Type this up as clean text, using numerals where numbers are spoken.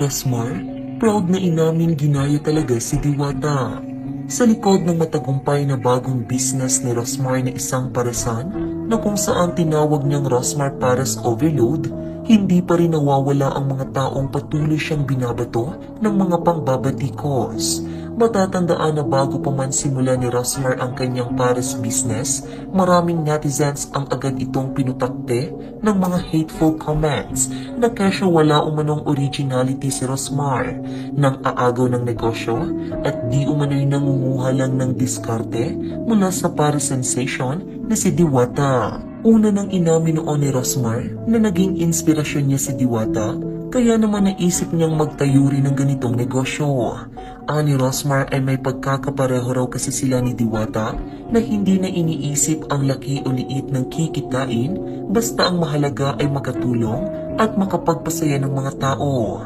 Rosmar, proud na inamin ginaya talaga si Diwata. Sa likod ng matagumpay na bagong business ni Rosmar na isang paresan na kung saan tinawag niyang Rosmar Pares Overload, hindi pa rin nawawala ang mga taong patuloy siyang binabato ng mga pangbabatikos. Matatandaan na bago pa man simula ni Rosmar ang kanyang Pares business, maraming netizens ang agad itong pinutakte ng mga hateful comments na kesyo wala umanong originality si Rosmar nang aagaw ng negosyo at di umano'y nangunguha lang ng diskarte mula sa Pares sensation na si Diwata. Una nang inamin noon ni Rosmar na naging inspirasyon niya si Diwata, kaya naman naisip niyang magtayo rin ng ganitong negosyo. Ani Rosmar ay may pagkakapareho raw kasi sila ni Diwata na hindi na iniisip ang laki o liit ng kikitain, basta ang mahalaga ay makatulong at makapagpasaya ng mga tao.